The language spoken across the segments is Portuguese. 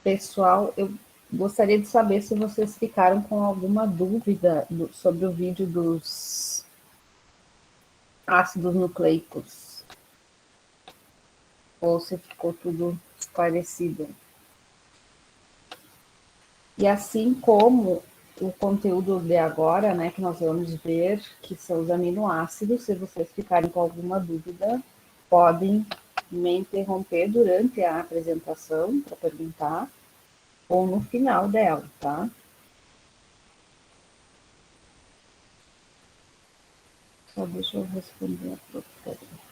Pessoal, eu gostaria de saber se vocês ficaram com alguma dúvida sobre o vídeo dos ácidos nucleicos, ou se ficou tudo esclarecido. E assim como o conteúdo de agora, né, que nós vamos ver, que são os aminoácidos, se vocês ficarem com alguma dúvida, podem me interromper durante a apresentação para perguntar, ou no final dela, tá? Só deixa eu responder a professora.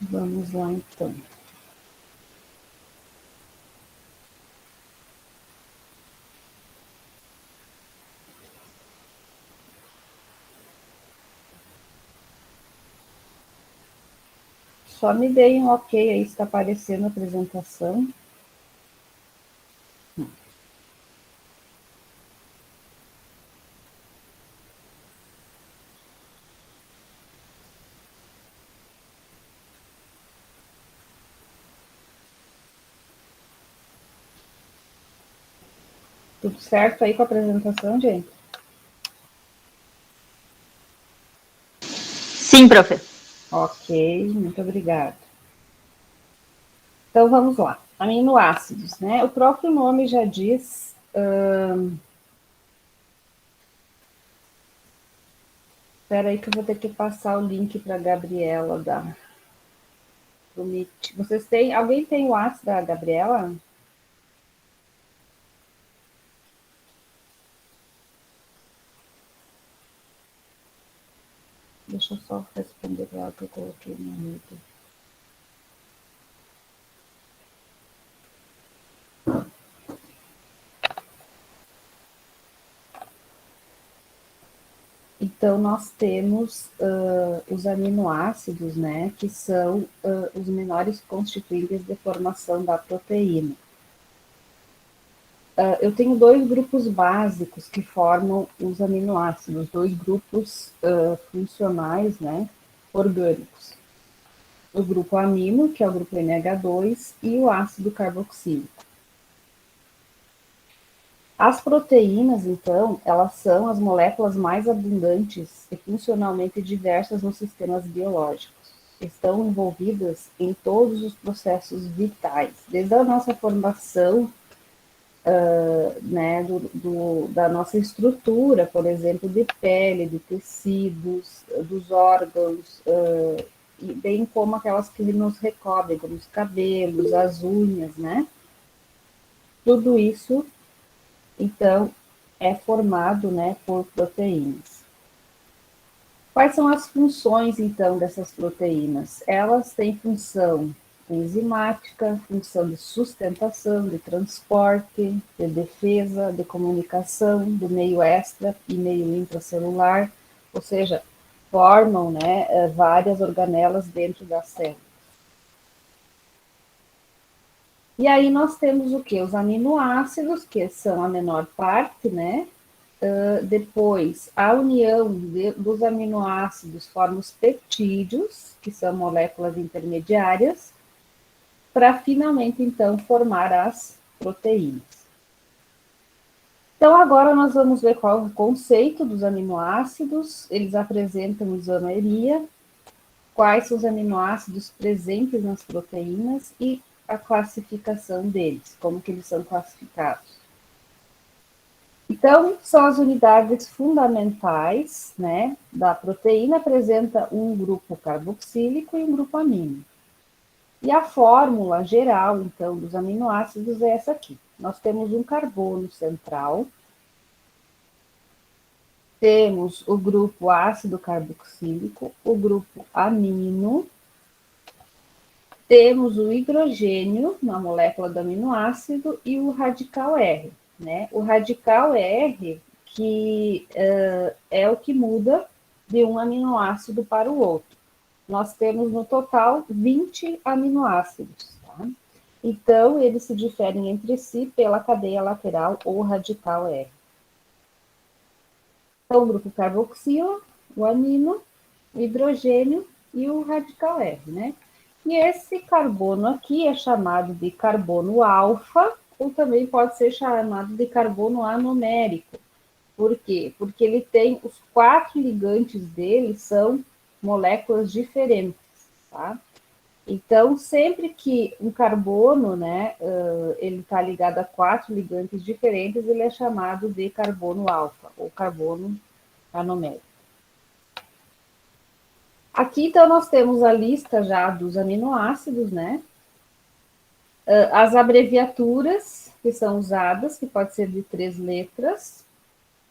Vamos lá, então. Só me deem um ok aí, está aparecendo a apresentação. Tudo certo aí com a apresentação, gente? Sim, profe. Ok, muito obrigada. Então, vamos lá. Aminoácidos, né? O próprio nome já diz... Espera aí que eu vou ter que passar o link para a Gabriela do Meet. Vocês têm... Alguém tem o WhatsApp da Gabriela? Deixa eu só responder para ela que eu coloquei no mute. Então, nós temos os aminoácidos, né, que são os menores constituintes de formação da proteína. Eu tenho dois grupos básicos que formam os aminoácidos, dois grupos funcionais, né, orgânicos. O grupo amino, que é o grupo NH2, e o ácido carboxílico. As proteínas, então, elas são as moléculas mais abundantes e funcionalmente diversas nos sistemas biológicos. Estão envolvidas em todos os processos vitais, desde a nossa formação, né, da nossa estrutura, por exemplo, de pele, de tecidos, dos órgãos, bem como aquelas que nos recobrem, como os cabelos, as unhas, né? Tudo isso, então, é formado, né, por proteínas. Quais são as funções, então, dessas proteínas? Elas têm função enzimática, função de sustentação, de transporte, de defesa, de comunicação, do meio extra e meio intracelular, ou seja, formam, né, várias organelas dentro da célula. E aí nós temos o que? Os aminoácidos, que são a menor parte, né? Depois, a união dos aminoácidos forma os peptídeos, que são moléculas intermediárias, para finalmente, então, formar as proteínas. Então, agora nós vamos ver qual é o conceito dos aminoácidos. Eles apresentam isomeria, quais são os aminoácidos presentes nas proteínas e a classificação deles, como que eles são classificados. Então, são as unidades fundamentais, né, da proteína, apresenta um grupo carboxílico e um grupo amino. E a fórmula geral, então, dos aminoácidos é essa aqui. Nós temos um carbono central, temos o grupo ácido carboxílico, o grupo amino, temos o hidrogênio na molécula do aminoácido e o radical R, né? O radical R, que é o que muda de um aminoácido para o outro. Nós temos no total 20 aminoácidos, tá? Então, eles se diferem entre si pela cadeia lateral ou radical R. Então, o grupo carboxila, o amino, o hidrogênio e o radical R, né? E esse carbono aqui é chamado de carbono alfa, ou também pode ser chamado de carbono anomérico. Por quê? Porque ele tem os 4 ligantes dele são moléculas diferentes, tá? Então, sempre que um carbono, né, ele está ligado a 4 ligantes diferentes, ele é chamado de carbono alfa, ou carbono anomérico. Aqui, então, nós temos a lista já dos aminoácidos, né? As abreviaturas que são usadas, que pode ser de 3 letras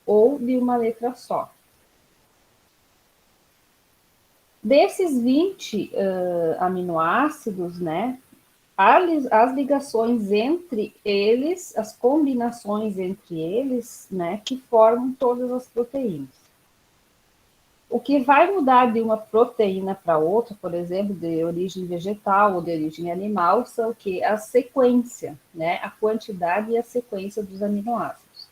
ou de uma letra só. Desses 20 aminoácidos, né? As ligações entre eles, as combinações entre eles, né? Que formam todas as proteínas. O que vai mudar de uma proteína para outra, por exemplo, de origem vegetal ou de origem animal, são o que? A sequência, né? A quantidade e a sequência dos aminoácidos.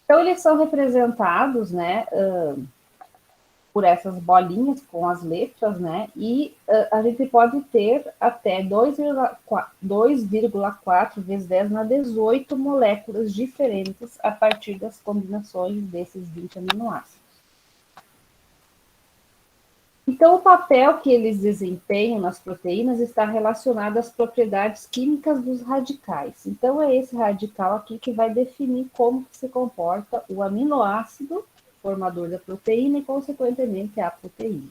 Então, eles são representados, né, por essas bolinhas com as letras, né? E a gente pode ter até 2,4 vezes 10 na 18 moléculas diferentes a partir das combinações desses 20 aminoácidos. Então, o papel que eles desempenham nas proteínas está relacionado às propriedades químicas dos radicais. Então, é esse radical aqui que vai definir como se comporta o aminoácido formador da proteína e, consequentemente, a proteína.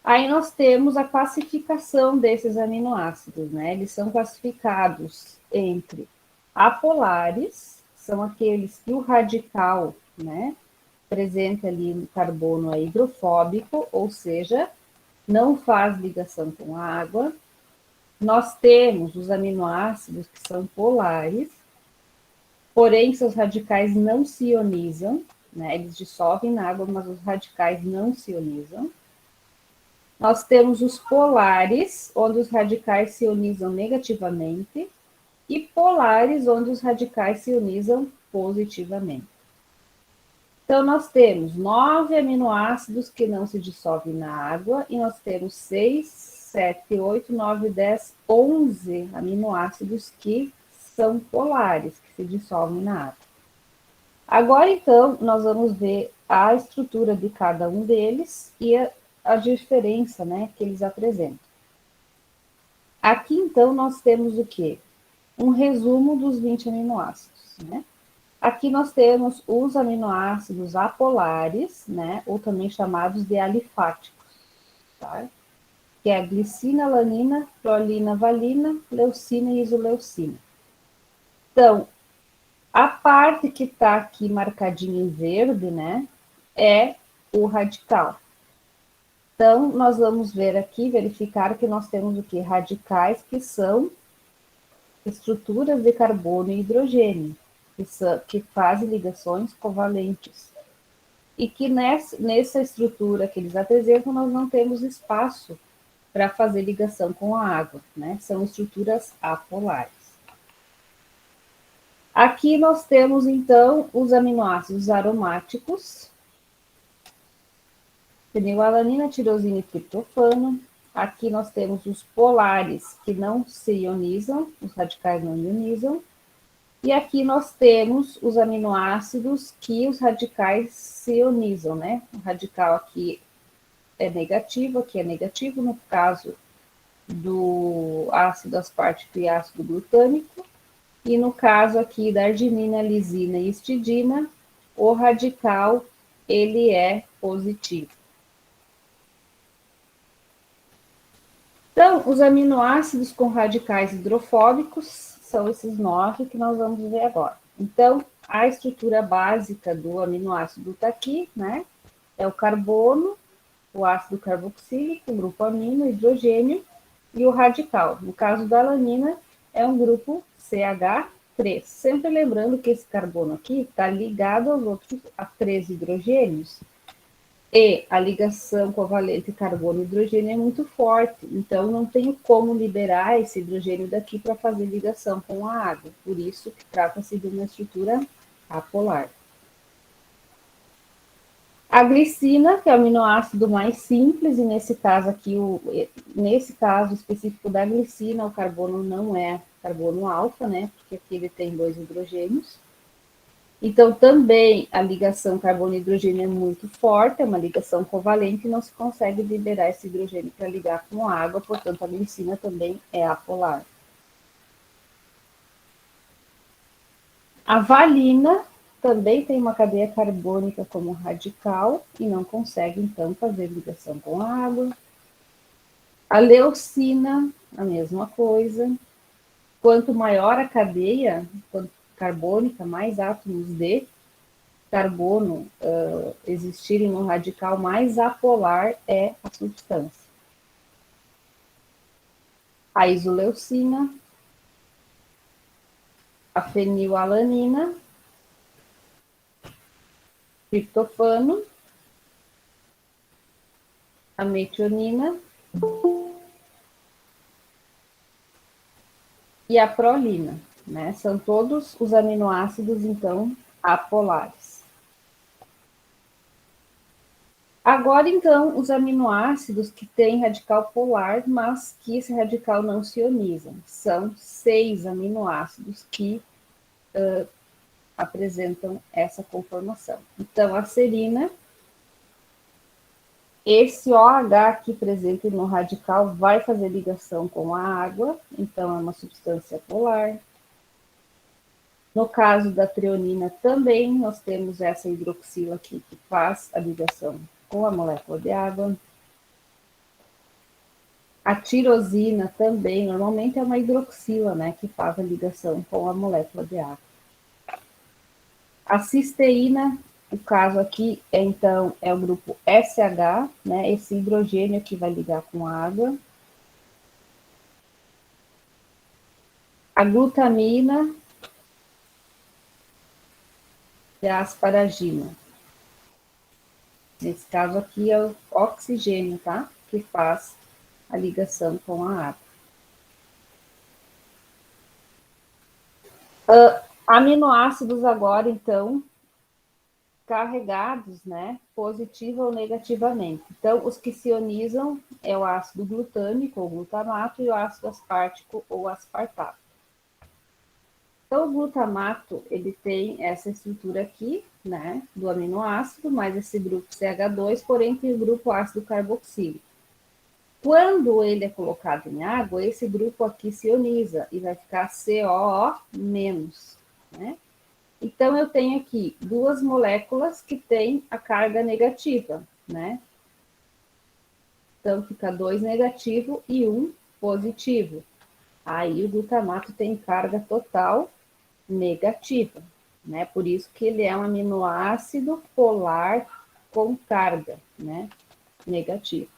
Aí nós temos a classificação desses aminoácidos, né? Eles são classificados entre apolares, são aqueles que o radical, né, presente ali no carbono é hidrofóbico, ou seja, não faz ligação com a água. Nós temos os aminoácidos que são polares, porém seus radicais não se ionizam, né? Eles dissolvem na água, mas os radicais não se ionizam. Nós temos os polares, onde os radicais se ionizam negativamente, e polares, onde os radicais se ionizam positivamente. Então, nós temos 9 aminoácidos que não se dissolvem na água, e nós temos 6, 7, 8, 9, 10, 11 aminoácidos que são polares, que se dissolvem na água. Agora, então, nós vamos ver a estrutura de cada um deles e a diferença, né, que eles apresentam. Aqui, então, nós temos o quê? Um resumo dos 20 aminoácidos, né? Aqui nós temos os aminoácidos apolares, né, ou também chamados de alifáticos, tá? Que é a glicina, alanina, prolina, valina, leucina e isoleucina. Então, a parte que está aqui marcadinha em verde, né, é o radical. Então, nós vamos ver aqui, verificar que nós temos o que? Radicais que são estruturas de carbono e hidrogênio, que fazem ligações covalentes. E que nessa estrutura que eles apresentam, nós não temos espaço para fazer ligação com a água, né? São estruturas apolares. Aqui nós temos, então, os aminoácidos aromáticos, fenilalanina, tirosina e triptofano. Aqui nós temos os polares, que não se ionizam, os radicais não ionizam. E aqui nós temos os aminoácidos que os radicais se ionizam, né? O radical aqui é negativo, no caso do ácido aspartico e ácido glutâmico. E no caso aqui da arginina, lisina e histidina, o radical, ele é positivo. Então, os aminoácidos com radicais hidrofóbicos são esses 9 que nós vamos ver agora. Então, a estrutura básica do aminoácido está aqui, né? É o carbono, o ácido carboxílico, o grupo amino, o hidrogênio e o radical. No caso da alanina, é um grupo CH3. Sempre lembrando que esse carbono aqui está ligado aos outros, a 3 hidrogênios. E a ligação covalente carbono-hidrogênio é muito forte, então não tenho como liberar esse hidrogênio daqui para fazer ligação com a água. Por isso que trata-se de uma estrutura apolar. A glicina, que é o aminoácido mais simples, e nesse caso aqui, nesse caso específico da glicina, o carbono não é carbono alfa, né? Porque aqui ele tem 2 hidrogênios. Então, também a ligação carbono-hidrogênio é muito forte, é uma ligação covalente, e não se consegue liberar esse hidrogênio para ligar com a água, portanto, a glicina também é apolar. A valina também tem uma cadeia carbônica como radical e não consegue, então, fazer ligação com a água. A leucina, a mesma coisa. Quanto maior a cadeia carbônica, mais átomos de carbono existirem no radical, mais apolar é a substância. A isoleucina, a fenilalanina, triptofano, a metionina e a prolina, né? São todos os aminoácidos, então, apolares. Agora, então, os aminoácidos que têm radical polar, mas que esse radical não se ioniza. São 6 aminoácidos que apresentam essa conformação. Então, a serina, esse OH aqui presente no radical vai fazer ligação com a água, então é uma substância polar. No caso da treonina também, nós temos essa hidroxila aqui que faz a ligação com a molécula de água. A tirosina também, normalmente é uma hidroxila, né, que faz a ligação com a molécula de água. A cisteína, o caso aqui, então, é o grupo SH, né, esse hidrogênio que vai ligar com a água. A glutamina e a asparagina. Nesse caso aqui é o oxigênio, tá? Que faz a ligação com a água. Aminoácidos agora, então, carregados, né? Positiva ou negativamente. Então, os que se ionizam é o ácido glutâmico ou glutamato e o ácido aspartico ou aspartato. Então, o glutamato, ele tem essa estrutura aqui, né, do aminoácido, mais esse grupo CH2, porém tem o grupo ácido carboxílico. Quando ele é colocado em água, esse grupo aqui se ioniza e vai ficar COO-, né? Então, eu tenho aqui 2 moléculas que têm a carga negativa, né? Então, fica 2 negativo e 1 positivo. Aí, o glutamato tem carga total negativa, né? Por isso que ele é um aminoácido polar com carga, né? Negativa.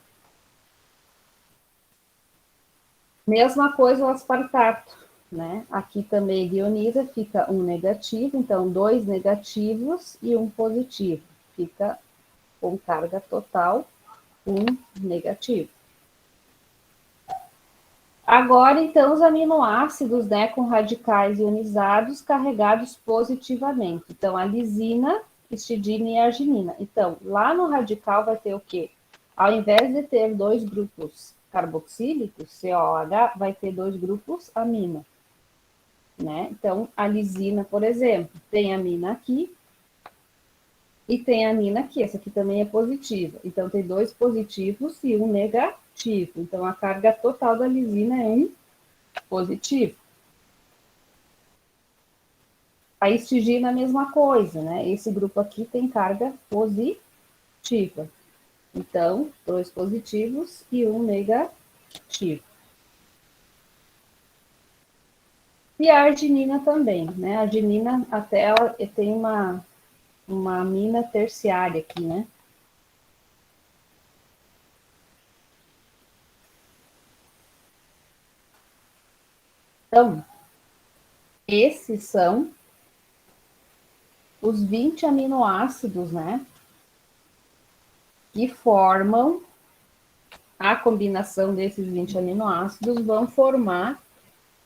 Mesma coisa o aspartato, né? Aqui também ioniza, fica um negativo, então 2 negativos e 1 positivo. Fica com carga total, 1 negativo. Agora, então, os aminoácidos, né, com radicais ionizados carregados positivamente. Então, a lisina, histidina e arginina. Então, lá no radical vai ter o quê? Ao invés de ter 2 grupos carboxílicos, COH, vai ter 2 grupos amina, né? Então, a lisina, por exemplo, tem amina aqui e tem amina aqui. Essa aqui também é positiva. Então, tem 2 positivos e 1 negativo. Então, a carga total da lisina é 1 positivo. A histidina, a mesma coisa, né? Esse grupo aqui tem carga positiva. Então, 2 positivos e 1 negativo. E a arginina também, né? A arginina, até ela tem uma amina terciária aqui, né? Então, esses são os 20 aminoácidos, né? que formam a combinação desses 20 aminoácidos vão formar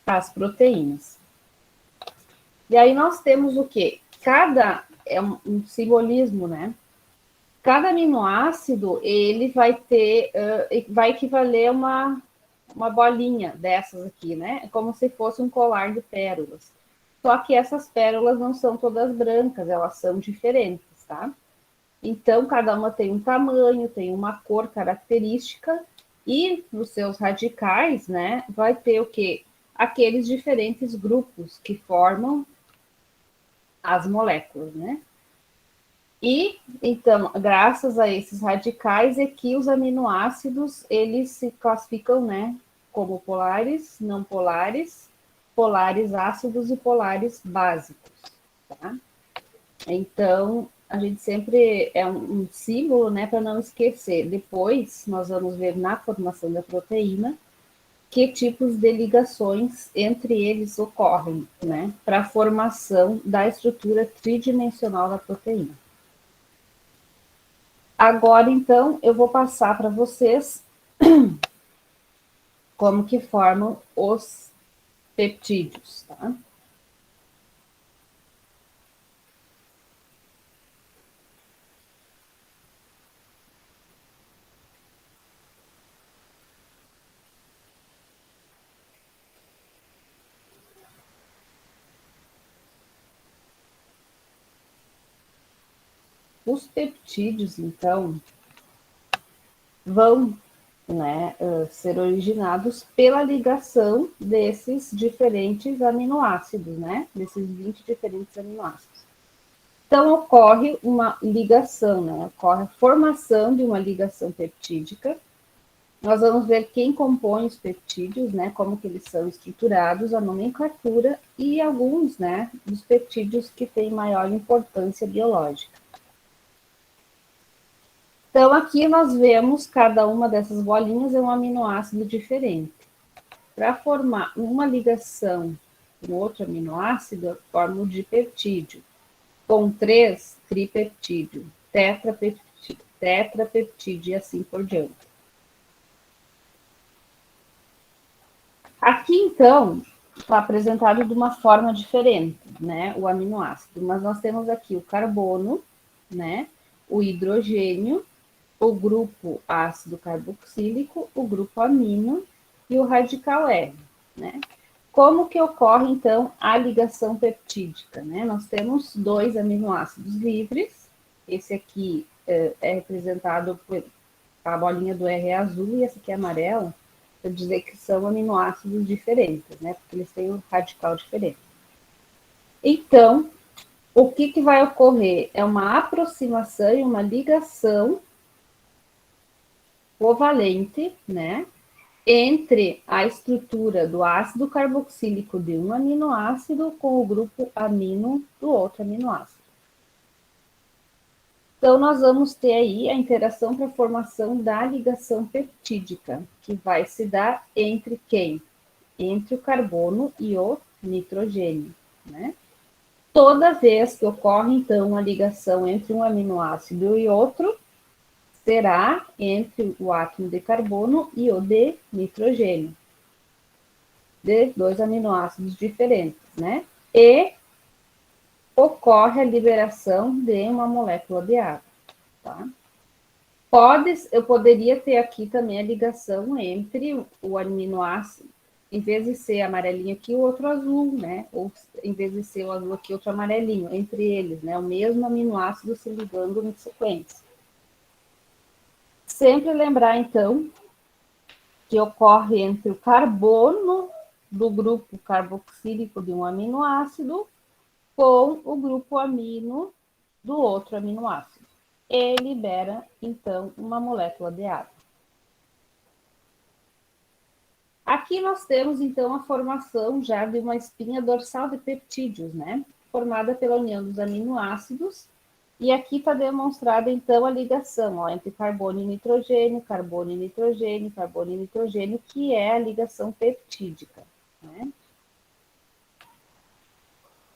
as proteínas. E aí nós temos o quê? É um simbolismo, né? Cada aminoácido, ele vai ter, vai equivaler a uma bolinha dessas aqui, né? É como se fosse um colar de pérolas. Só que essas pérolas não são todas brancas, elas são diferentes, tá? Então, cada uma tem um tamanho, tem uma cor característica, e nos seus radicais, né, vai ter o quê? Aqueles diferentes grupos que formam as moléculas, né? E, então, graças a esses radicais é que os aminoácidos, eles se classificam, né, como polares, não polares, polares ácidos e polares básicos, tá? Então, a gente sempre é um símbolo, né, para não esquecer. Depois, nós vamos ver na formação da proteína que tipos de ligações entre eles ocorrem, né, para a formação da estrutura tridimensional da proteína. Agora, então, eu vou passar para vocês como que formam os peptídeos, tá? Os peptídeos, então, vão, né, ser originados pela ligação desses diferentes aminoácidos, né? Desses 20 diferentes aminoácidos. Então, ocorre uma ligação, né? Ocorre a formação de uma ligação peptídica. Nós vamos ver quem compõe os peptídeos, né? Como que eles são estruturados, a nomenclatura e alguns, né, dos peptídeos que têm maior importância biológica. Então, aqui nós vemos cada uma dessas bolinhas é um aminoácido diferente. Para formar uma ligação com outro aminoácido, eu formo o dipeptídeo. Com 3, tripeptídeo, tetrapeptídeo e assim por diante. Aqui, então, está apresentado de uma forma diferente, né, o aminoácido. Mas nós temos aqui o carbono, né, o hidrogênio, o grupo ácido carboxílico, o grupo amino e o radical R, né? Como que ocorre, então, a ligação peptídica, né? Nós temos 2 aminoácidos livres, esse aqui é representado por a bolinha do R azul e esse aqui é amarelo, para dizer que são aminoácidos diferentes, né? Porque eles têm um radical diferente. Então, o que, que vai ocorrer? É uma aproximação e uma ligação covalente, né? Entre a estrutura do ácido carboxílico de um aminoácido com o grupo amino do outro aminoácido. Então, nós vamos ter aí a interação para a formação da ligação peptídica, que vai se dar entre quem? Entre o carbono e o nitrogênio, né? Toda vez que ocorre, então, a ligação entre um aminoácido e outro, será entre o átomo de carbono e o de nitrogênio, de 2 aminoácidos diferentes, né? E ocorre a liberação de uma molécula de água, tá? Eu poderia ter aqui também a ligação entre o aminoácido, em vez de ser amarelinho aqui, o outro azul, né? Ou em vez de ser o azul aqui, outro amarelinho, entre eles, né? O mesmo aminoácido se ligando em sequência. Sempre lembrar, então, que ocorre entre o carbono do grupo carboxílico de um aminoácido com o grupo amino do outro aminoácido. E libera, então, uma molécula de água. Aqui nós temos, então, a formação já de uma espinha dorsal de peptídeos, né? Formada pela união dos aminoácidos. E aqui está demonstrada, então, a ligação ó, entre carbono e nitrogênio, carbono e nitrogênio, carbono e nitrogênio, que é a ligação peptídica, né?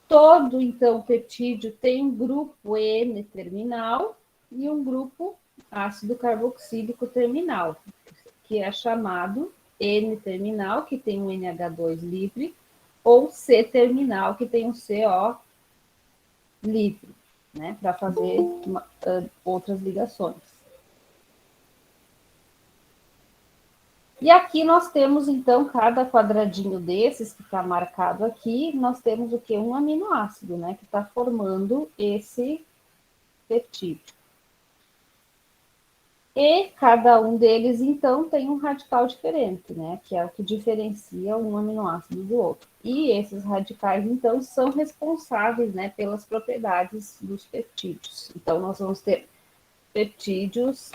Todo, então, peptídeo tem um grupo N terminal e um grupo ácido carboxílico terminal, que é chamado N-terminal, que tem um NH2 livre, ou C-terminal, que tem um CO livre, né, para fazer outras ligações. E aqui nós temos, então, cada quadradinho desses que está marcado aqui, nós temos o que? Um aminoácido, né, que está formando esse peptídeo. E cada um deles, então, tem um radical diferente, né, que é o que diferencia um aminoácido do outro. E esses radicais, então, são responsáveis, né, pelas propriedades dos peptídeos. Então, nós vamos ter peptídeos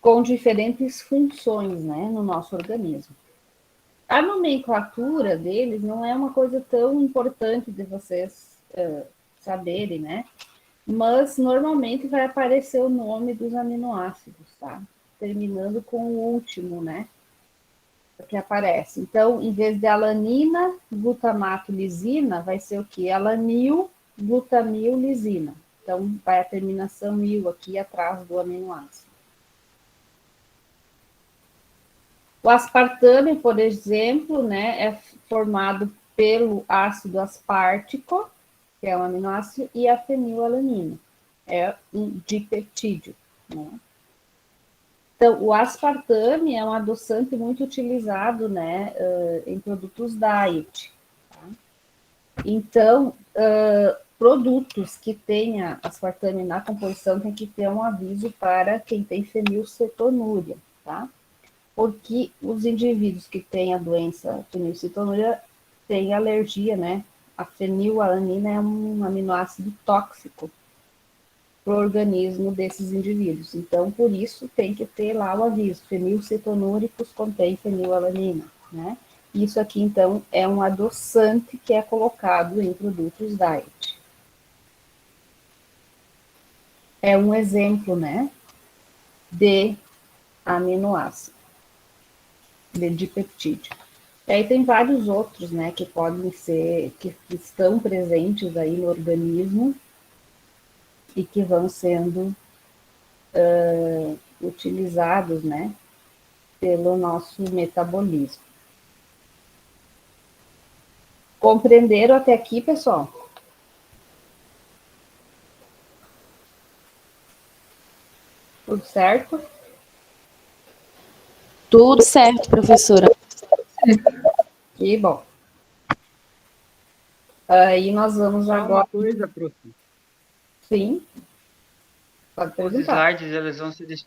com diferentes funções, né, no nosso organismo. A nomenclatura deles não é uma coisa tão importante de vocês saberem, né? Mas normalmente vai aparecer o nome dos aminoácidos, tá? Terminando com o último, né? Que aparece. Então, em vez de alanina, glutamato, lisina, vai ser o quê? Alanil, glutamil, lisina. Então, vai a terminação il aqui atrás do aminoácido. O aspartame, por exemplo, né, é formado pelo ácido aspartico, que é um aminoácido, e a fenilalanina, é um dipeptídeo, né? Então, o aspartame é um adoçante muito utilizado, né, em produtos diet. Tá? Então, produtos que tenha aspartame na composição tem que ter um aviso para quem tem fenilcetonúria, tá? Porque os indivíduos que têm a doença fenilcetonúria têm alergia, né? A fenilalanina é um aminoácido tóxico para o organismo desses indivíduos. Então, por isso, tem que ter lá o aviso: fenilcetonúricos contém fenilalanina, né? Isso aqui, então, é um adoçante que é colocado em produtos diet. É um exemplo, né, de aminoácido, de peptídeo. E aí tem vários outros, né, que podem ser, que estão presentes aí no organismo e que vão sendo utilizados, né, pelo nosso metabolismo. Compreenderam até aqui, pessoal? Tudo certo? Tudo certo, professora. Que bom. Aí nós vamos Só agora... uma coisa, prof. Sim, pode Os perguntar. slides,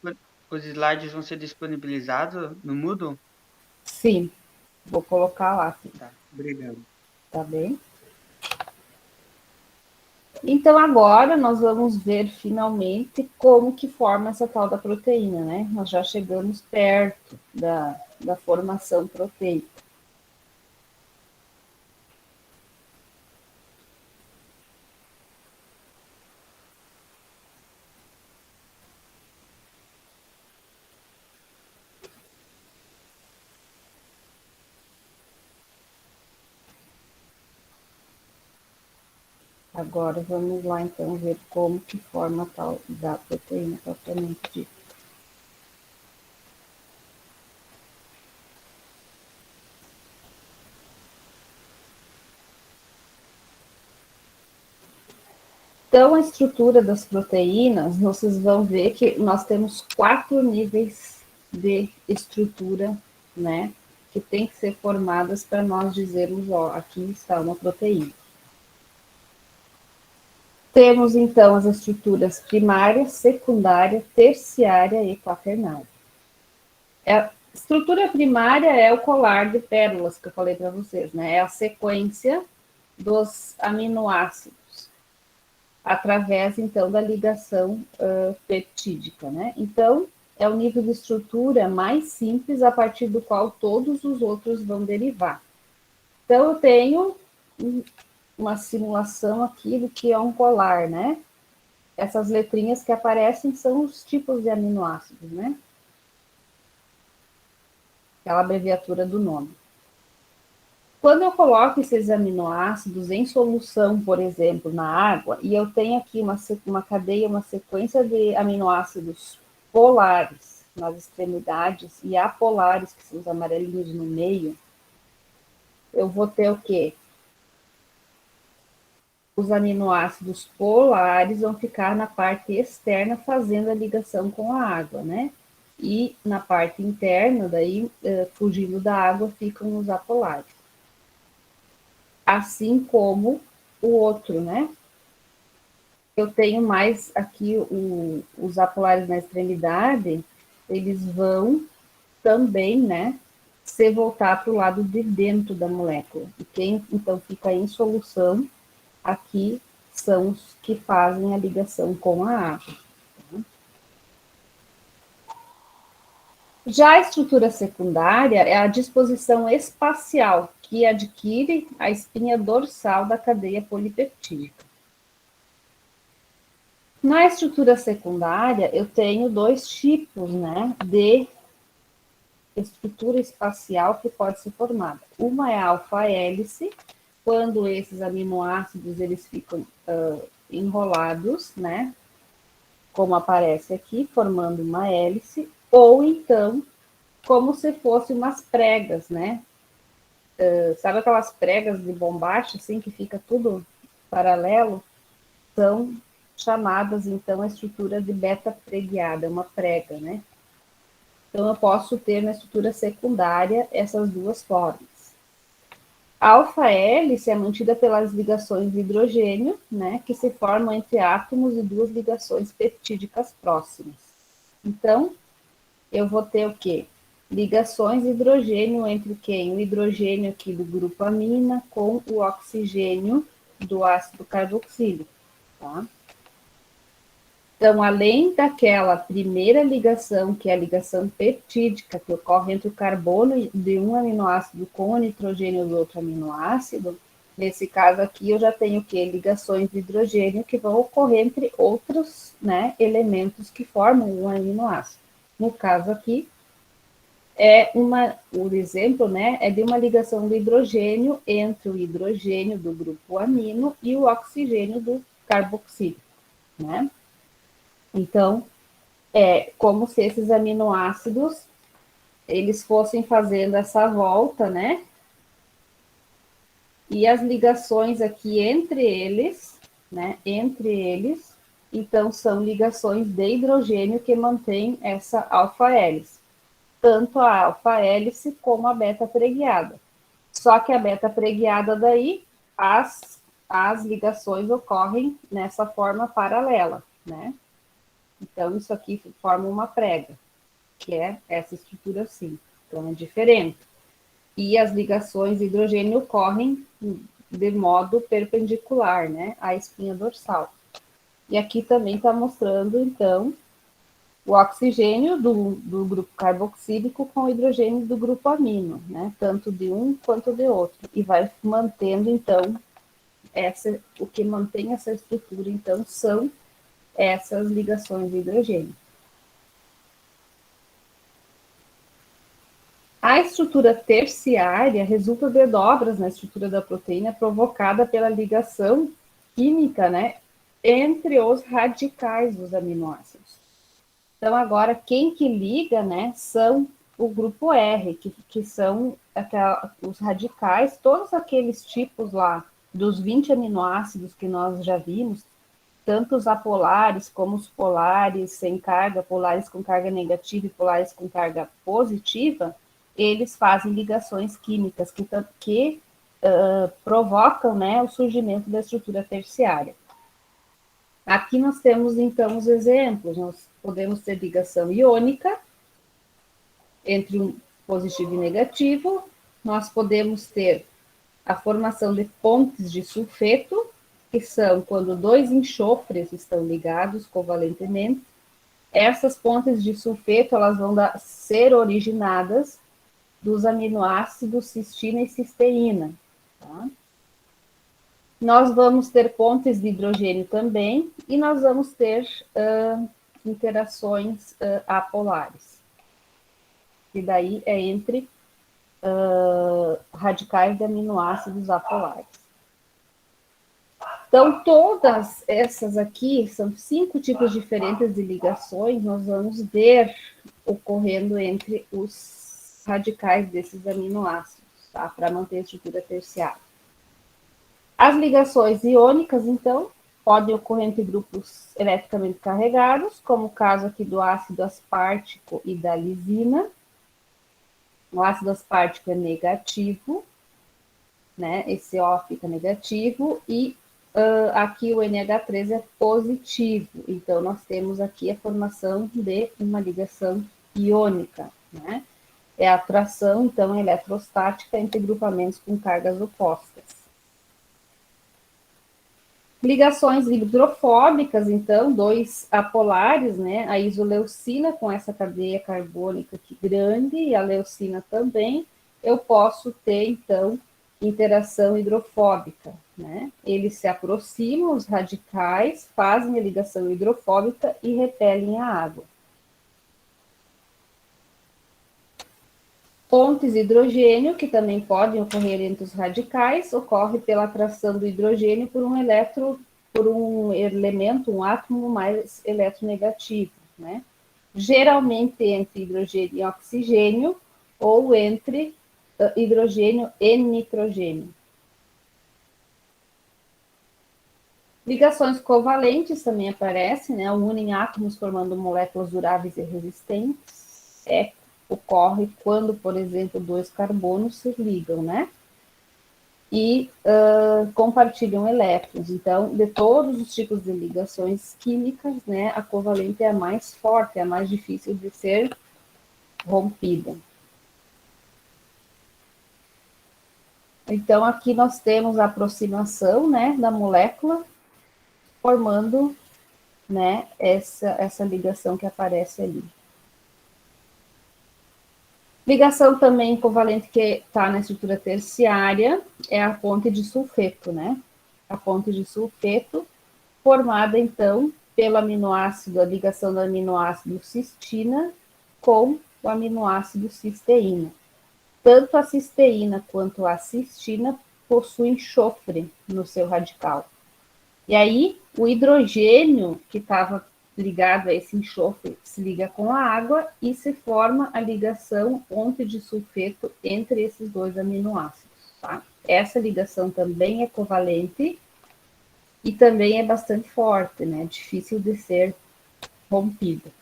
os slides vão ser disponibilizados no Moodle? Sim, vou colocar lá, sim. Tá, obrigado. Tá bem? Então, agora nós vamos ver finalmente como que forma essa tal da proteína, né? Nós já chegamos perto da formação proteica. Agora vamos lá, então, ver como que forma a tal da proteína propriamente dita. Então, a estrutura das proteínas, vocês vão ver que nós temos 4 níveis de estrutura, né, que tem que ser formadas para nós dizermos, ó, aqui está uma proteína. Temos, então, as estruturas primária, secundária, terciária e quaternária. A estrutura primária é o colar de pérolas que eu falei para vocês, né? É a sequência dos aminoácidos, através, então, da ligação peptídica, né? Então, é o nível de estrutura mais simples, a partir do qual todos os outros vão derivar. Então, eu tenho uma simulação aqui do que é um colar, né? Essas letrinhas que aparecem são os tipos de aminoácidos, né? Aquela abreviatura do nome. Quando eu coloco esses aminoácidos em solução, por exemplo, na água, e eu tenho aqui uma cadeia, uma sequência de aminoácidos polares nas extremidades e apolares, que são os amarelinhos no meio, eu vou ter o quê? Os aminoácidos polares vão ficar na parte externa fazendo a ligação com a água, né? E na parte interna, daí, fugindo da água, ficam os apolares. Assim como o outro, né? Eu tenho mais aqui os apolares na extremidade, eles vão também, né, se voltar para o lado de dentro da molécula. E quem então fica em solução aqui são os que fazem a ligação com a água. Já a estrutura secundária é a disposição espacial que adquire a espinha dorsal da cadeia polipeptídica. Na estrutura secundária, eu tenho dois tipos, né, de estrutura espacial que pode ser formada. Uma é a alfa-hélice, quando esses aminoácidos eles ficam enrolados, né, como aparece aqui, formando uma hélice, ou então como se fossem umas pregas, né? Sabe aquelas pregas de bombacha, assim, que fica tudo paralelo? São chamadas, então, a estrutura de beta-preguiada, uma prega, né? Então, eu posso ter na estrutura secundária essas duas formas. A alfa-hélice é mantida pelas ligações de hidrogênio, né, que se formam entre átomos e duas ligações peptídicas próximas. Então, eu vou ter o quê? Ligações de hidrogênio entre quem? O hidrogênio aqui do grupo amina com o oxigênio do ácido carboxílico, tá? Então, além daquela primeira ligação, que é a ligação peptídica, que ocorre entre o carbono de um aminoácido com o nitrogênio do outro aminoácido, nesse caso aqui eu já tenho o quê? Ligações de hidrogênio que vão ocorrer entre outros, né, elementos que formam um aminoácido. No caso aqui, o exemplo, né, é de uma ligação do hidrogênio entre o hidrogênio do grupo amino e o oxigênio do carboxílico, né? Então, é como se esses aminoácidos, eles fossem fazendo essa volta, né? E as ligações aqui entre eles, né? Entre eles, então, são ligações de hidrogênio que mantêm essa alfa-hélice. Tanto a alfa-hélice como a beta-preguiada. Só que a beta-preguiada daí, as ligações ocorrem nessa forma paralela, né? Então, isso aqui forma uma prega, que é essa estrutura assim. Então, é diferente. E as ligações de hidrogênio ocorrem de modo perpendicular, né, à espinha dorsal. E aqui também está mostrando, então, o oxigênio do grupo carboxílico com o hidrogênio do grupo amino, né, tanto de um quanto de outro. E vai mantendo, então, o que mantém essa estrutura, então, são essas ligações de hidrogênio. A estrutura terciária resulta de dobras na estrutura da proteína provocada pela ligação química, né, entre os radicais dos aminoácidos. Então, agora, quem que liga, né, são o grupo R, que são os radicais, todos aqueles tipos lá dos 20 aminoácidos que nós já vimos, tanto os apolares como os polares sem carga, polares com carga negativa e polares com carga positiva, eles fazem ligações químicas que provocam, né, o surgimento da estrutura terciária. Aqui nós temos, então, os exemplos. Nós podemos ter ligação iônica entre um positivo e negativo. Nós podemos ter a formação de pontes de sulfeto, que são quando dois enxofres estão ligados covalentemente. Essas pontes de sulfeto, elas vão ser originadas dos aminoácidos cistina e cisteína. Tá? Nós vamos ter pontes de hidrogênio também, e nós vamos ter interações apolares. E daí é entre radicais de aminoácidos apolares. Então, todas essas aqui são 5 tipos diferentes de ligações, nós vamos ver ocorrendo entre os radicais desses aminoácidos, tá? Para manter a estrutura terciária. As ligações iônicas, então, podem ocorrer entre grupos eletricamente carregados, como o caso aqui do ácido aspartico e da lisina. O ácido aspartico é negativo, né? Esse O fica negativo, e aqui o NH3 é positivo. Então, nós temos aqui a formação de uma ligação iônica, né? É a atração, então, eletrostática entre grupamentos com cargas opostas. Ligações hidrofóbicas, então, 2 apolares, né? A isoleucina com essa cadeia carbônica aqui grande e a leucina também, eu posso ter, então, interação hidrofóbica, né? Eles se aproximam, os radicais, fazem a ligação hidrofóbica e repelem a água. Pontes de hidrogênio, que também podem ocorrer entre os radicais, ocorre pela atração do hidrogênio por um elemento, um átomo mais eletronegativo, né? Geralmente entre hidrogênio e oxigênio, ou entre hidrogênio e nitrogênio. Ligações covalentes também aparecem, né? Unem átomos formando moléculas duráveis e resistentes. Ocorre quando, por exemplo, 2 carbonos se ligam, né? E compartilham elétrons. Então, de todos os tipos de ligações químicas, né, a covalente é a mais forte, é a mais difícil de ser rompida. Então, aqui nós temos a aproximação, né, da molécula, formando, né, essa ligação que aparece ali. Ligação também covalente que está na estrutura terciária é a ponte de sulfeto, né? A ponte de sulfeto, formada, então, pelo aminoácido, a ligação do aminoácido cistina com o aminoácido cisteína. Tanto a cisteína quanto a cistina possuem enxofre no seu radical. E aí, o hidrogênio que estava ligado a esse enxofre se liga com a água e se forma a ligação ponte de sulfeto entre esses 2 aminoácidos, tá? Essa ligação também é covalente e também é bastante forte, né? Difícil de ser rompida.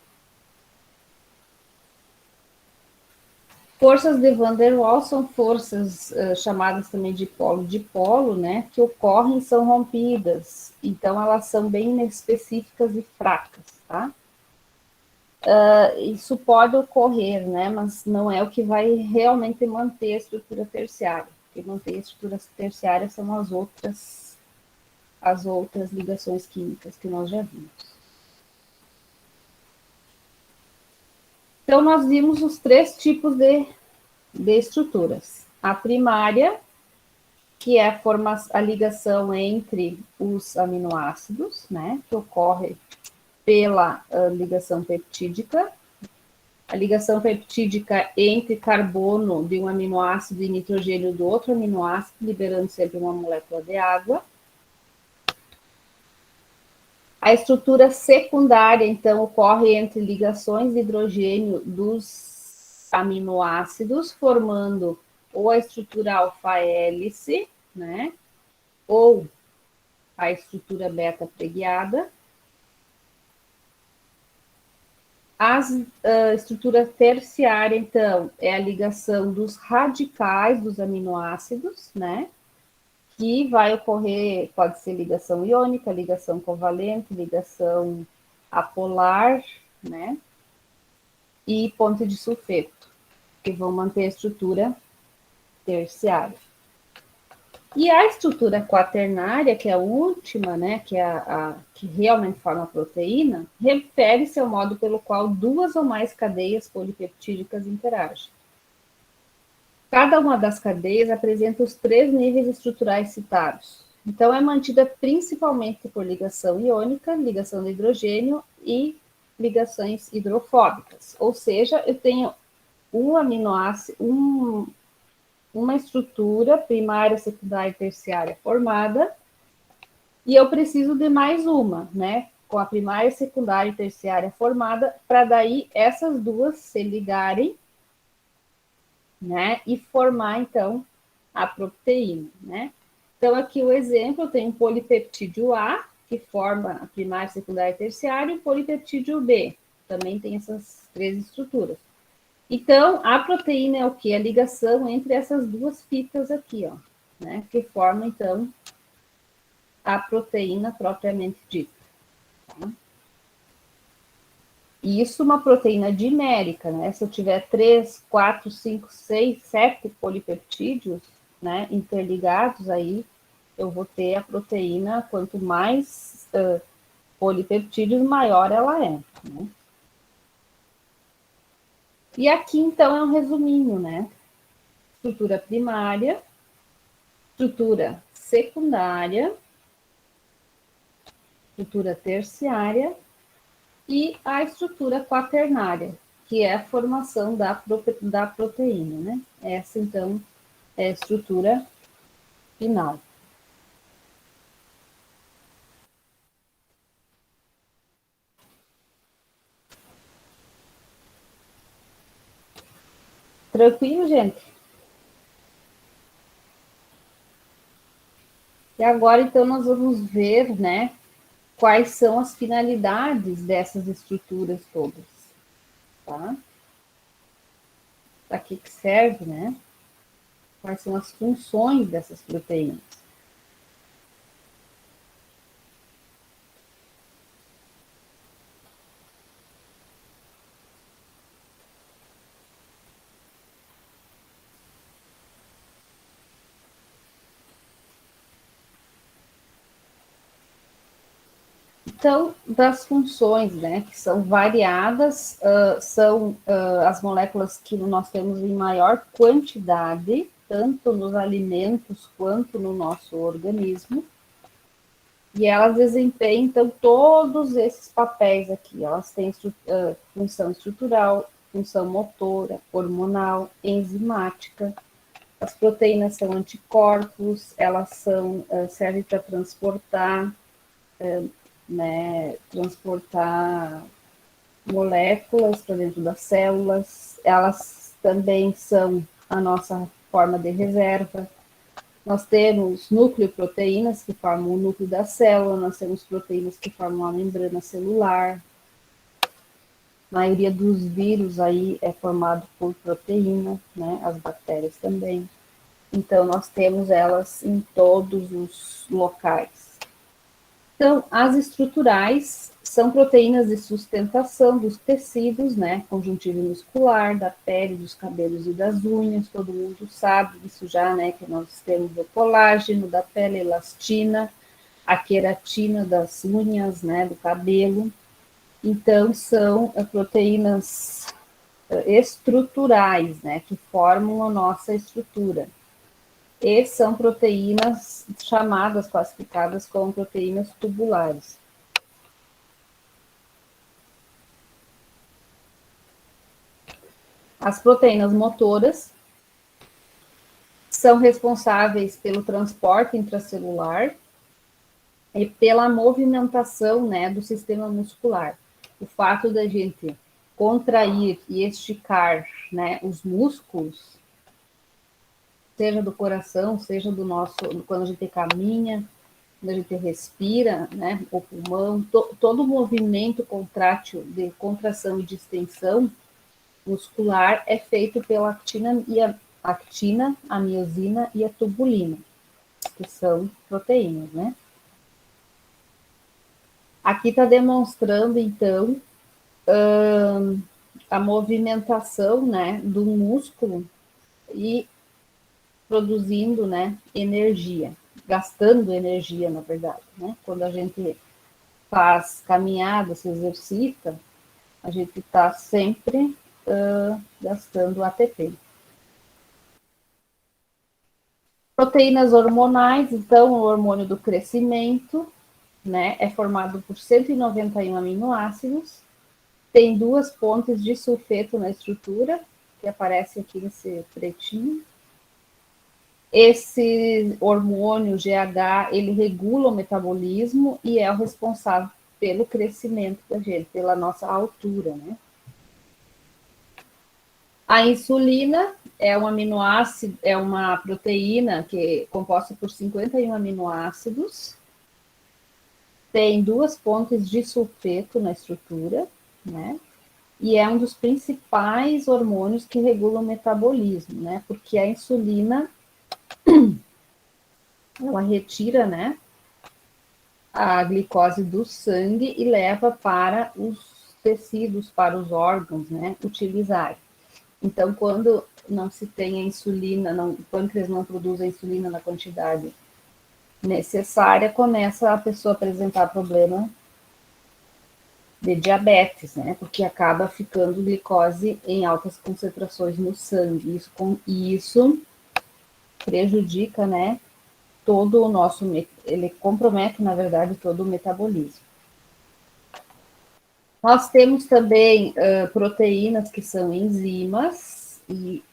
Forças de Van der Waals são forças chamadas também de polo, né, que ocorrem e são rompidas. Então, elas são bem específicas e fracas, tá? Isso pode ocorrer, né, mas não é o que vai realmente manter a estrutura terciária. O que mantém a estrutura terciária são as outras ligações químicas que nós já vimos. Então, nós vimos os 3 tipos de estruturas. A primária, que é a ligação entre os aminoácidos, né, que ocorre pela ligação peptídica. A ligação peptídica entre carbono de um aminoácido e nitrogênio do outro aminoácido, liberando sempre uma molécula de água. A estrutura secundária, então, ocorre entre ligações de hidrogênio dos aminoácidos, formando ou a estrutura alfa-hélice, né, ou a estrutura beta preguiada. A estrutura terciária, então, é a ligação dos radicais dos aminoácidos, né, que vai ocorrer, pode ser ligação iônica, ligação covalente, ligação apolar, né? E ponte de sulfeto, que vão manter a estrutura terciária. E a estrutura quaternária, que é a última, né, que é a que realmente forma a proteína, refere-se ao modo pelo qual 2 ou mais cadeias polipeptídicas interagem. Cada uma das cadeias apresenta os 3 níveis estruturais citados. Então, é mantida principalmente por ligação iônica, ligação de hidrogênio e ligações hidrofóbicas. Ou seja, eu tenho um aminoácido, uma estrutura primária, secundária e terciária formada, e eu preciso de mais uma, né? Com a primária, secundária e terciária formada, para daí essas duas se ligarem, né? E formar, então, a proteína, né? Então, aqui o exemplo, eu tenho o polipeptídeo A, que forma a primária, secundária e terciária, e o polipeptídeo B, também tem essas três estruturas. Então, a proteína é o quê? A ligação entre essas duas fitas aqui, ó, né? Que forma, então, a proteína propriamente dita. Tá? E isso uma proteína dimérica, né? Se eu tiver 3, 4, 5, 6, 7 polipeptídeos, né, interligados aí, eu vou ter a proteína, quanto mais polipeptídeos, maior ela é, né? E aqui, então, é um resuminho, né? Estrutura primária, estrutura secundária, estrutura terciária e a estrutura quaternária, que é a formação da proteína, né? Essa, então, é a estrutura final. Tranquilo, gente? E agora, então, nós vamos ver, né, quais são as finalidades dessas estruturas todas, tá? Para que serve, né? Quais são as funções dessas proteínas? Então, das funções, né, que são variadas, são as moléculas que nós temos em maior quantidade, tanto nos alimentos quanto no nosso organismo, e elas desempenham, então, todos esses papéis aqui. Elas têm função estrutural, função motora, hormonal, enzimática. As proteínas são anticorpos, elas servem para transportar, né, transportar moléculas para dentro das células. Elas também são a nossa forma de reserva. Nós temos nucleoproteínas, que formam o núcleo da célula, nós temos proteínas que formam a membrana celular. A maioria dos vírus aí é formado por proteína, né? As bactérias também. Então, nós temos elas em todos os locais. Então, as estruturais são proteínas de sustentação dos tecidos, né? Conjuntiva muscular, da pele, dos cabelos e das unhas. Todo mundo sabe disso já, né? Que nós temos o colágeno da pele, elastina, a queratina das unhas, né? Do cabelo. Então, são proteínas estruturais, né? Que formam a nossa estrutura. E são proteínas chamadas, classificadas como proteínas tubulares. As proteínas motoras são responsáveis pelo transporte intracelular e pela movimentação, né, do sistema muscular. O fato da gente contrair e esticar, né, os músculos, seja do coração, seja do nosso, quando a gente caminha, quando a gente respira, né, o pulmão, todo o movimento contrátil de contração e distensão muscular é feito pela actina, a miosina e a tubulina, que são proteínas, né? Aqui está demonstrando, então, a movimentação, né, do músculo e produzindo, né, energia, gastando energia, na verdade, né? Quando a gente faz caminhada, se exercita, a gente está sempre gastando ATP. Proteínas hormonais, então, o hormônio do crescimento, né, é formado por 191 aminoácidos, tem duas pontes de sulfeto na estrutura, que aparece aqui nesse pretinho, Esse hormônio GH, ele regula o metabolismo e é o responsável pelo crescimento da gente, pela nossa altura, né? A insulina é um aminoácido, é uma proteína que é composta por 51 aminoácidos, tem 2 pontes de sulfeto na estrutura, né? E é um dos principais hormônios que regulam o metabolismo, né? Porque a insulina, ela retira, né, a glicose do sangue e leva para os tecidos, para os órgãos, né, utilizar. Então, quando não se tem a insulina, não, o pâncreas não produz a insulina na quantidade necessária, começa a pessoa a apresentar problema de diabetes, né? Porque acaba ficando glicose em altas concentrações no sangue. Isso prejudica, né? Todo o nosso, ele compromete, na verdade, todo o metabolismo. Nós temos também proteínas que são enzimas, e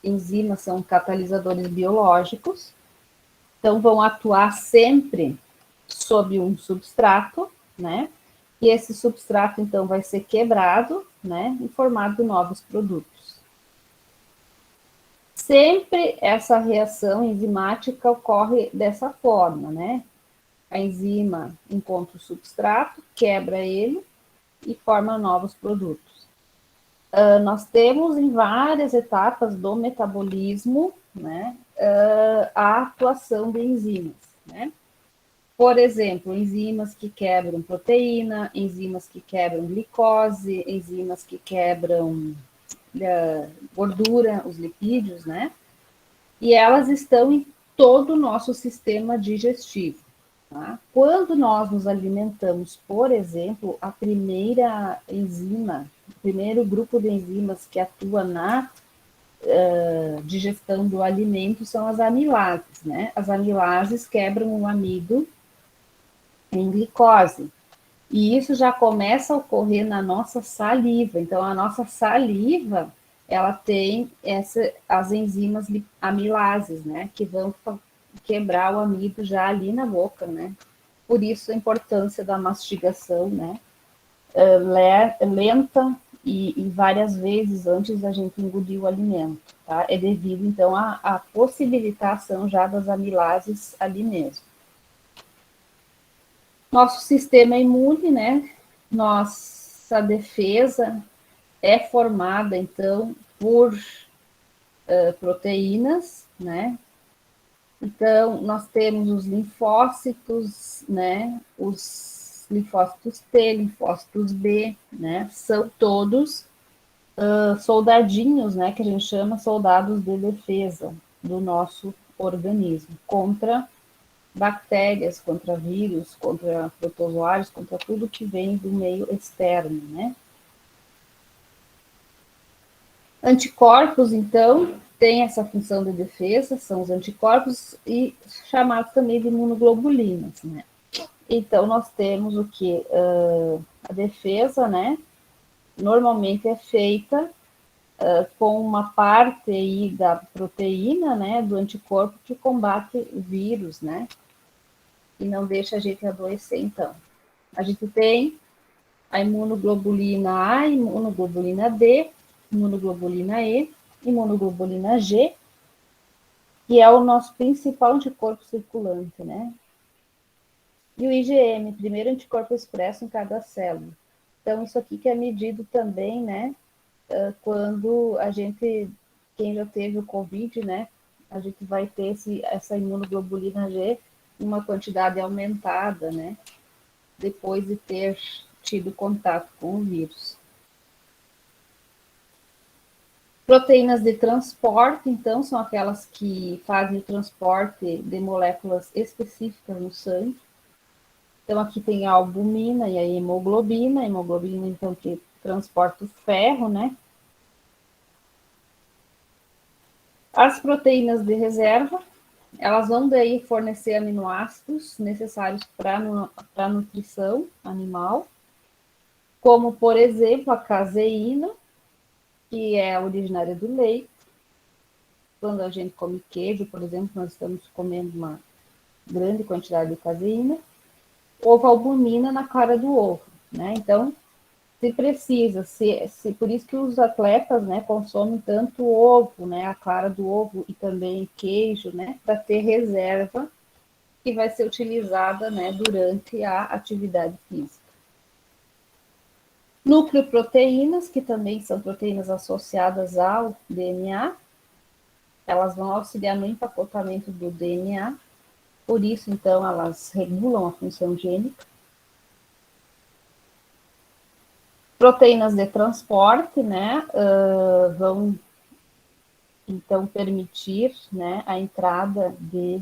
enzimas são catalisadores biológicos, então vão atuar sempre sob um substrato, né? E esse substrato, então, vai ser quebrado, né? E formado novos produtos. Sempre essa reação enzimática ocorre dessa forma, né? A enzima encontra o substrato, quebra ele e forma novos produtos. Nós temos em várias etapas do metabolismo, né, a atuação de enzimas, né? Por exemplo, enzimas que quebram proteína, enzimas que quebram glicose, enzimas que quebram gordura, os lipídios, né? E elas estão em todo o nosso sistema digestivo. Tá? Quando nós nos alimentamos, por exemplo, a primeira enzima, o primeiro grupo de enzimas que atua na digestão do alimento são as amilases, né? As amilases quebram o amido em glicose. E isso já começa a ocorrer na nossa saliva. Então, a nossa saliva, ela tem as enzimas amilases, né? Que vão quebrar o amido já ali na boca, né? Por isso a importância da mastigação, né? Lenta e várias vezes antes da gente engolir o alimento, tá? É devido, então, à possibilitação já das amilases ali mesmo. Nosso sistema imune, né? Nossa defesa é formada, então, por proteínas, né? Então, nós temos os linfócitos, né? Os linfócitos T, linfócitos B, né? São todos soldadinhos, né? Que a gente chama soldados de defesa do nosso organismo contra bactérias, contra vírus, contra protozoários, contra tudo que vem do meio externo, né? Anticorpos, então, têm essa função de defesa, são os anticorpos e chamados também de imunoglobulinas, né? Então, nós temos o que? A defesa, né? Normalmente é feita com uma parte aí da proteína, né? Do anticorpo que combate o vírus, né? E não deixa a gente adoecer, então. A gente tem a imunoglobulina A, imunoglobulina D, imunoglobulina E, imunoglobulina G, que é o nosso principal anticorpo circulante, né? E o IgM, primeiro anticorpo expresso em cada célula. Então, isso aqui que é medido também, né? Quando a gente, quem já teve o Covid, né? A gente vai ter essa imunoglobulina G em uma quantidade aumentada, né? Depois de ter tido contato com o vírus. Proteínas de transporte, então, são aquelas que fazem o transporte de moléculas específicas no sangue. Então, aqui tem a albumina e a hemoglobina. A hemoglobina, então, que transporta o ferro, né? As proteínas de reserva, elas vão daí fornecer aminoácidos necessários para a nutrição animal, como, por exemplo, a caseína, que é originária do leite, quando a gente come queijo, por exemplo, nós estamos comendo uma grande quantidade de caseína, ovoalbumina na clara do ovo, né? Então, se precisa, por isso que os atletas, né, consomem tanto ovo, né, a clara do ovo e também queijo, né, para ter reserva que vai ser utilizada, né, durante a atividade física. Nucleoproteínas, que também são proteínas associadas ao DNA, elas vão auxiliar no empacotamento do DNA, por isso, então, elas regulam a função gênica. Proteínas de transporte, né, vão, então, permitir, né, a entrada de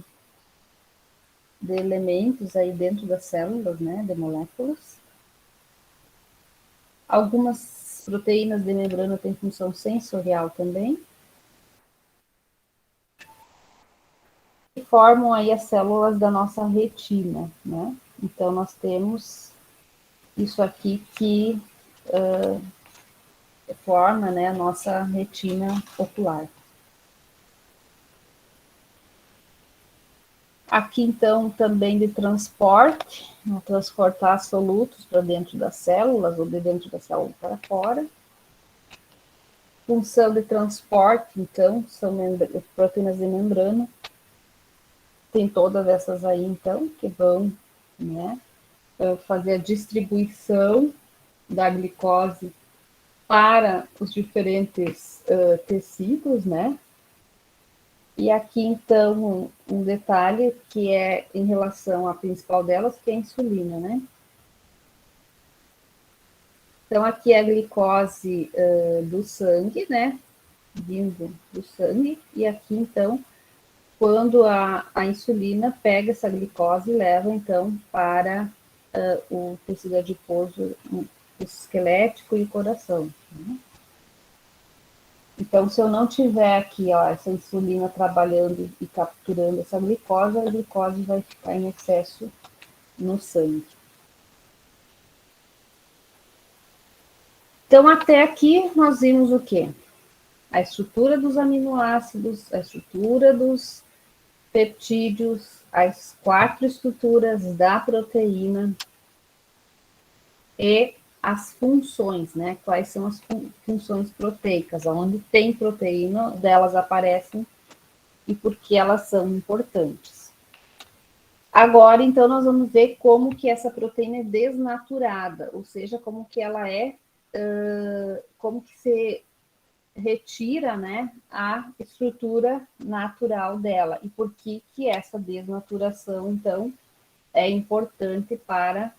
elementos aí dentro das células, né, de moléculas. Algumas proteínas de membrana têm função sensorial também. E formam aí as células da nossa retina, né? Então, nós temos isso aqui que forma, né, a nossa retina ocular. Aqui, então, também de transporte, transportar solutos para dentro das células ou de dentro da célula para fora. Função de transporte, então, são proteínas de membrana. Tem todas essas aí, então, que vão, né, fazer a distribuição da glicose para os diferentes tecidos, né? E aqui, então, um detalhe que é em relação à principal delas, que é a insulina, né? Então, aqui é a glicose do sangue, né? Vindo do sangue. E aqui, então, quando a insulina pega essa glicose e leva, então, para o tecido adiposo esquelético e o coração, né? Então, se eu não tiver aqui, ó, essa insulina trabalhando e capturando essa glicose, a glicose vai ficar em excesso no sangue. Então, até aqui, nós vimos o quê? A estrutura dos aminoácidos, a estrutura dos peptídeos, as 4 estruturas da proteína e as funções, né? Quais são as funções proteicas, onde tem proteína, delas aparecem e por que elas são importantes. Agora, então, nós vamos ver como que essa proteína é desnaturada, ou seja, como que ela é, como que se retira, né, a estrutura natural dela e por que essa desnaturação, então, é importante para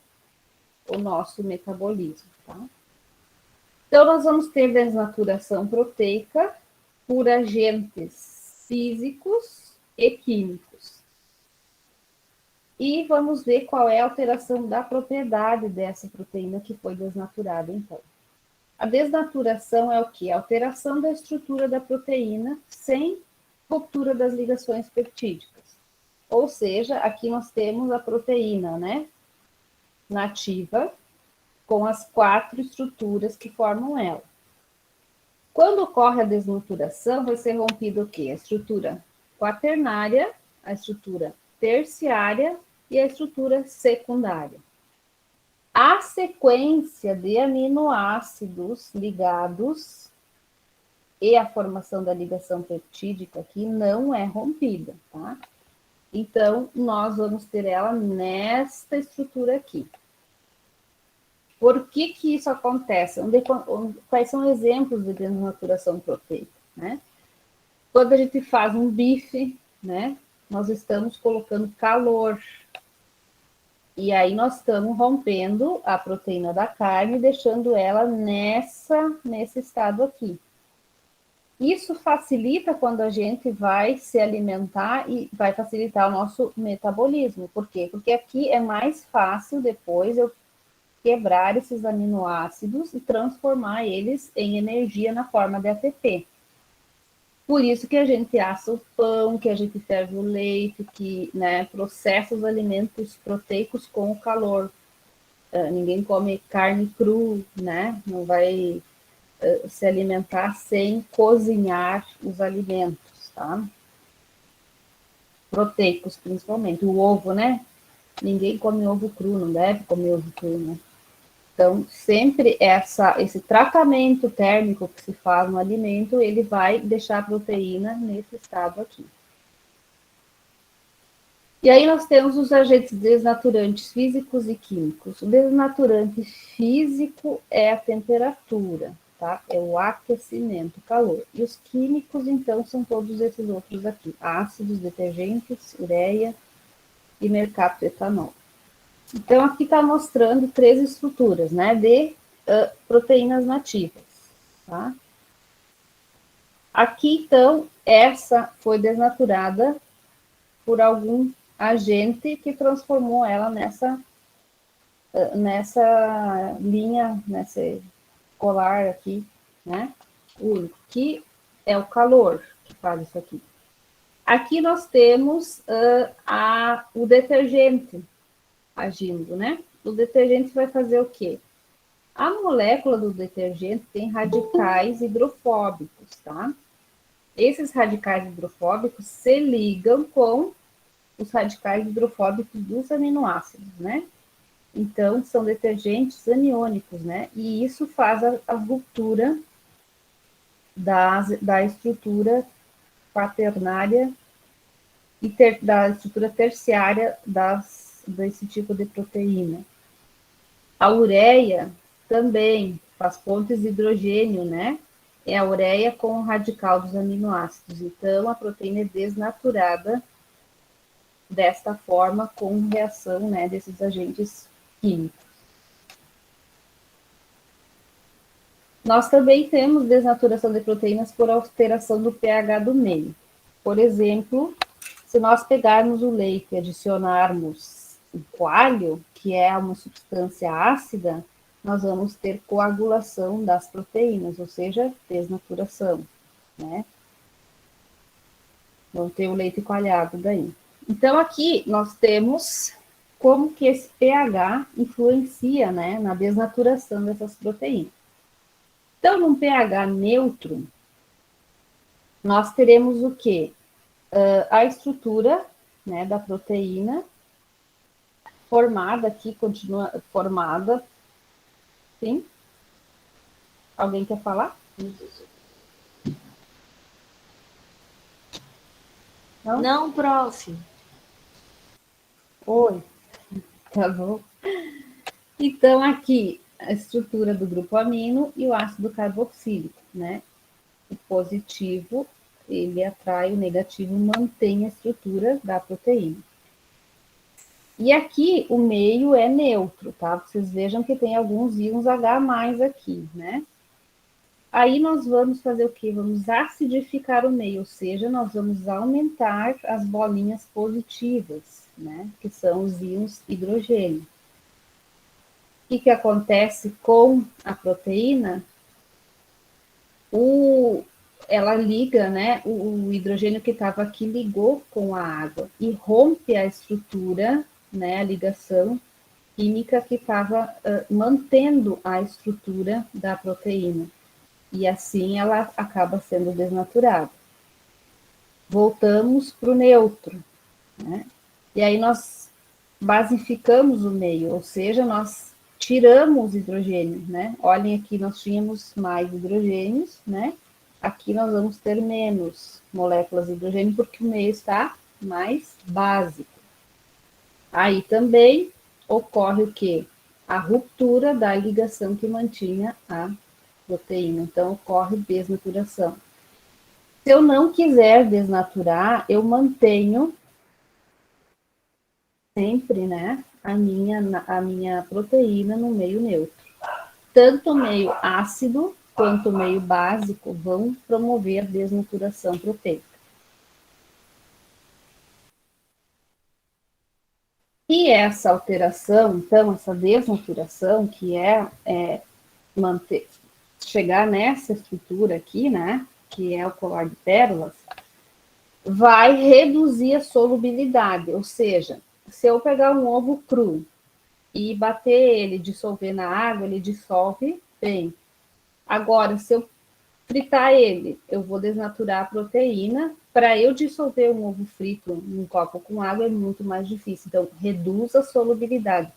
o nosso metabolismo, tá? Então, nós vamos ter desnaturação proteica por agentes físicos e químicos. E vamos ver qual é a alteração da propriedade dessa proteína que foi desnaturada, então. A desnaturação é o quê? A alteração da estrutura da proteína sem ruptura das ligações peptídicas. Ou seja, aqui nós temos a proteína, né, nativa, com as 4 estruturas que formam ela. Quando ocorre a desnaturação, vai ser rompido o quê? A estrutura quaternária, a estrutura terciária e a estrutura secundária. A sequência de aminoácidos ligados e a formação da ligação peptídica aqui não é rompida, tá? Então, nós vamos ter ela nesta estrutura aqui. Por que isso acontece? Quais são exemplos de desnaturação proteica, né? Quando a gente faz um bife, né, nós estamos colocando calor. E aí nós estamos rompendo a proteína da carne, deixando ela nesse estado aqui. Isso facilita quando a gente vai se alimentar e vai facilitar o nosso metabolismo. Por quê? Porque aqui é mais fácil depois eu quebrar esses aminoácidos e transformar eles em energia na forma de ATP. Por isso que a gente assa o pão, que a gente ferve o leite, que, né, processa os alimentos proteicos com o calor. Ninguém come carne cru, né? Não vai se alimentar sem cozinhar os alimentos, tá? Proteicos, principalmente. O ovo, né? Ninguém come ovo cru, não deve comer ovo cru, né? Então, sempre esse tratamento térmico que se faz no alimento, ele vai deixar a proteína nesse estado aqui. E aí nós temos os agentes desnaturantes físicos e químicos. O desnaturante físico é a temperatura, tá? É o aquecimento, o calor. E os químicos, então, são todos esses outros aqui. Ácidos, detergentes, ureia e mercapto etanol. Então, aqui está mostrando 3 estruturas, né, de proteínas nativas, tá? Aqui, então, essa foi desnaturada por algum agente que transformou ela nessa linha, nesse colar aqui, né, único, que é o calor que faz isso aqui. Aqui nós temos o detergente agindo, né? O detergente vai fazer o quê? A molécula do detergente tem radicais hidrofóbicos, tá? Esses radicais hidrofóbicos se ligam com os radicais hidrofóbicos dos aminoácidos, né? Então, são detergentes aniônicos, né? E isso faz a ruptura da estrutura quaternária e da estrutura terciária desse tipo de proteína. A ureia também faz pontes de hidrogênio, né? É a ureia com o radical dos aminoácidos. Então, a proteína é desnaturada desta forma com reação, né, desses agentes químicos. Nós também temos desnaturação de proteínas por alteração do pH do meio. Por exemplo, se nós pegarmos o leite e adicionarmos o coalho, que é uma substância ácida, nós vamos ter coagulação das proteínas, ou seja, desnaturação, né? Vamos ter o leite coalhado daí. Então, aqui nós temos como que esse pH influencia, né, na desnaturação dessas proteínas. Então, num pH neutro, nós teremos o quê? A estrutura, né, da proteína formada aqui, continua formada. Sim? Alguém quer falar? Não? Não, prof. Oi. Tá bom. Então, aqui, a estrutura do grupo amino e o ácido carboxílico, né? O positivo, ele atrai, o negativo mantém a estrutura da proteína. E aqui, o meio é neutro, tá? Vocês vejam que tem alguns íons H+ aqui, né? Aí nós vamos fazer o quê? Vamos acidificar o meio, ou seja, nós vamos aumentar as bolinhas positivas, né? Que são os íons hidrogênio. O que acontece com a proteína? Ela liga, né? O hidrogênio que estava aqui ligou com a água e rompe a estrutura, né? A ligação química que estava mantendo a estrutura da proteína. E assim ela acaba sendo desnaturada. Voltamos para o neutro, né? E aí nós basificamos o meio, ou seja, nós tiramos hidrogênio, né? Olhem aqui, nós tínhamos mais hidrogênios, né? Aqui nós vamos ter menos moléculas de hidrogênio, porque o meio está mais básico. Aí também ocorre o quê? A ruptura da ligação que mantinha a proteína. Então, ocorre desnaturação. Se eu não quiser desnaturar, eu mantenho sempre, né, a minha proteína no meio neutro. Tanto o meio ácido quanto o meio básico vão promover desnaturação proteica. E essa alteração, então, essa desnaturação, que chegar nessa estrutura aqui, né, que é o colar de pérolas, vai reduzir a solubilidade, ou seja, se eu pegar um ovo cru e bater ele, dissolver na água, ele dissolve bem. Agora, se eu fritar ele, eu vou desnaturar a proteína. Para eu dissolver um ovo frito num copo com água é muito mais difícil. Então, reduz a solubilidade.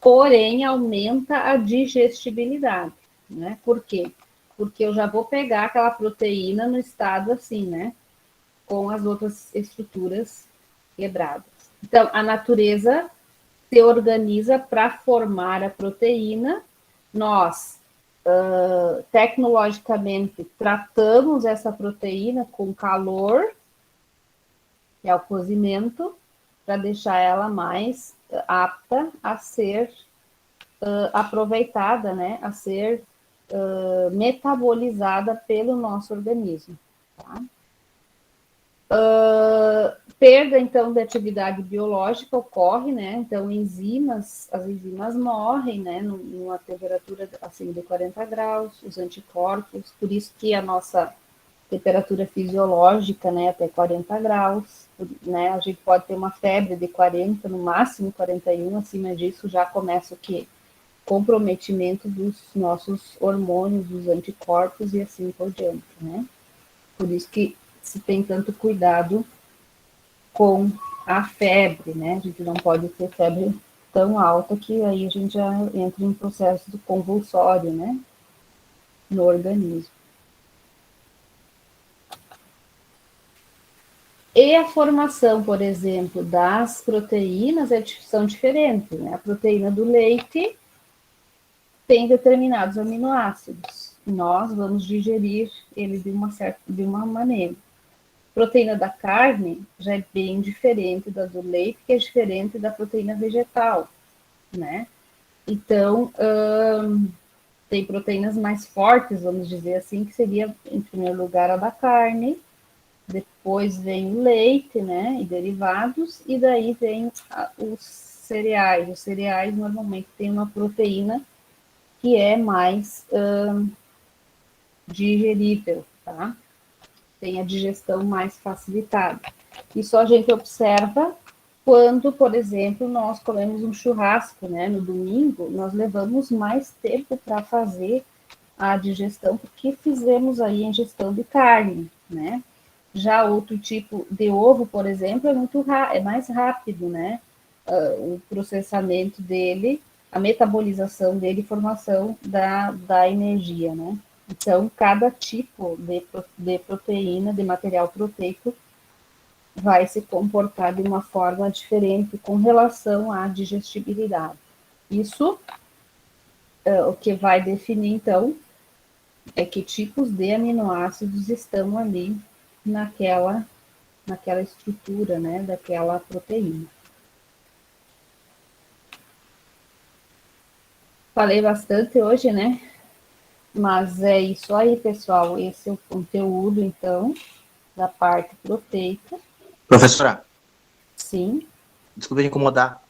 Porém, aumenta a digestibilidade, né? Por quê? Porque eu já vou pegar aquela proteína no estado assim, né? Com as outras estruturas quebradas. Então, a natureza se organiza para formar a proteína. Nós, tecnologicamente, tratamos essa proteína com calor, que é o cozimento, para deixar ela mais apta a ser aproveitada, né, a ser metabolizada pelo nosso organismo. Tá? Perda, então, de atividade biológica ocorre, né, então as enzimas morrem, né, numa temperatura acima de 40 graus, os anticorpos, por isso que a nossa temperatura fisiológica, né, até 40 graus, né, a gente pode ter uma febre de 40, no máximo 41, acima disso já começa o quê? Comprometimento dos nossos hormônios, dos anticorpos e assim por diante, né? Por isso que se tem tanto cuidado com a febre, né? A gente não pode ter febre tão alta que aí a gente já entra em processo do convulsório, né? No organismo. E a formação, por exemplo, das proteínas são diferentes, né? A proteína do leite tem determinados aminoácidos. Nós vamos digerir ele de uma maneira. A proteína da carne já é bem diferente da do leite, que é diferente da proteína vegetal, né? Então, tem proteínas mais fortes, vamos dizer assim, que seria, em primeiro lugar, a da carne, depois vem o leite, né, e derivados, e daí vem os cereais. Os cereais normalmente têm uma proteína que é mais digerível, tá? Tem a digestão mais facilitada. Isso a gente observa quando, por exemplo, nós comemos um churrasco, né, no domingo, nós levamos mais tempo para fazer a digestão, porque fizemos aí a ingestão de carne, né? Já outro tipo de ovo, por exemplo, é mais rápido, né? O processamento dele, a metabolização dele, formação da energia, né? Então, cada tipo de proteína, de material proteico, vai se comportar de uma forma diferente com relação à digestibilidade. Isso, o que vai definir, então, é que tipos de aminoácidos estão ali naquela estrutura, né, daquela proteína. Falei bastante hoje, né? Mas é isso aí, pessoal. Esse é o conteúdo, então, da parte proteica. Professora, Sim. desculpa me incomodar.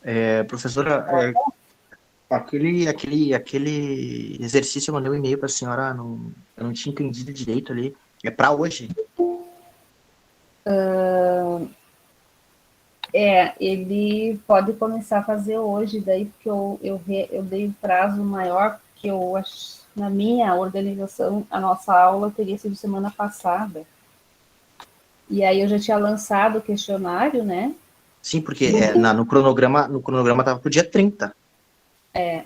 Professora, aquele exercício eu mandei um e-mail para a senhora, eu não tinha entendido direito ali. É para hoje? Ele pode começar a fazer hoje, daí porque eu dei um prazo maior, porque eu acho, na minha organização, a nossa aula teria sido semana passada. E aí eu já tinha lançado o questionário, né? Sim, porque no cronograma estava para o dia 30.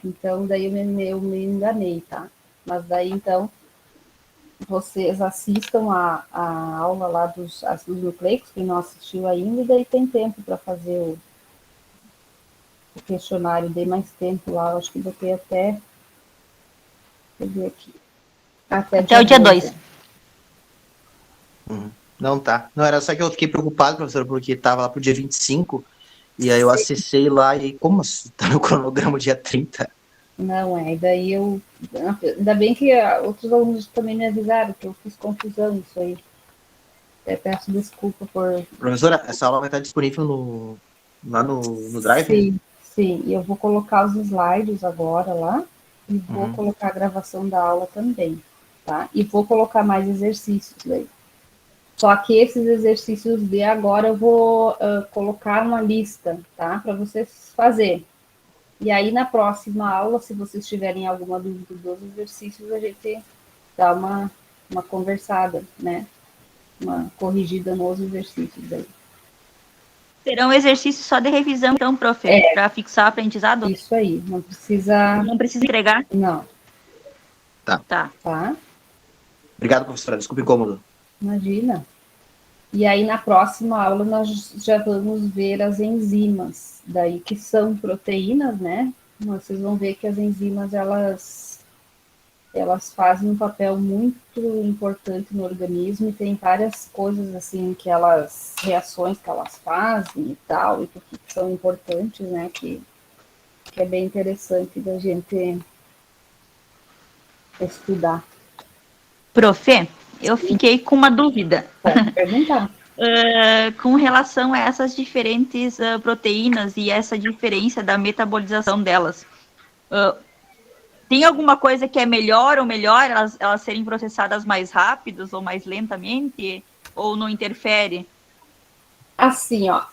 Então daí eu me enganei, tá? Mas daí então vocês assistam a aula lá dos nucleicos, quem não assistiu ainda, e daí tem tempo para fazer o questionário, dei mais tempo lá, acho que botei até. Deixa eu ver aqui. Até o dia 2. Não, tá. Não, era só que eu fiquei preocupado, professor, porque estava lá pro dia 25, e aí eu acessei lá e como assim? Tá no cronograma dia 30? Não, e daí eu. Ainda bem que outros alunos também me avisaram que eu fiz confusão isso aí. Até peço desculpa por. Professora, essa aula vai estar disponível lá no Drive? Sim, sim. E eu vou colocar os slides agora lá e vou colocar a gravação da aula também, tá? E vou colocar mais exercícios daí. Só que esses exercícios de agora eu vou colocar uma lista, tá? Para vocês fazerem. E aí, na próxima aula, se vocês tiverem alguma dúvida dos exercícios, a gente dá uma uma conversada, né? Uma corrigida nos exercícios aí. Será um exercício só de revisão, então, prof, para fixar o aprendizado? Isso aí, não precisa... Não precisa entregar? Não. Tá. Tá? Obrigado, professora. Desculpe o incômodo. Imagina. E aí, na próxima aula, nós já vamos ver as enzimas, daí que são proteínas, né? Vocês vão ver que as enzimas, elas fazem um papel muito importante no organismo e tem várias coisas, assim, reações que elas fazem e tal, e que são importantes, né? Que é bem interessante da gente estudar. Prof, eu fiquei com uma dúvida. Pode perguntar. Com relação a essas diferentes proteínas e essa diferença da metabolização delas. Tem alguma coisa que é melhor ou melhor elas serem processadas mais rápidos ou mais lentamente? Ou não interfere? Assim, ó,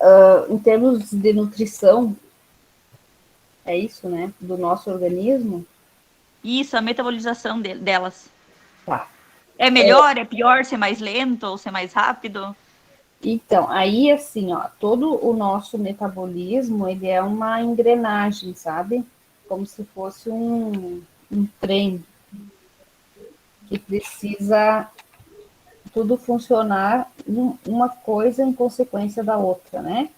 em termos de nutrição, é isso, né? Do nosso organismo. Isso, a metabolização delas. Tá. É melhor, é pior ser mais lento ou ser mais rápido? Então, aí assim, ó, todo o nosso metabolismo, ele é uma engrenagem, sabe? Como se fosse um trem que precisa tudo funcionar uma coisa em consequência da outra, né?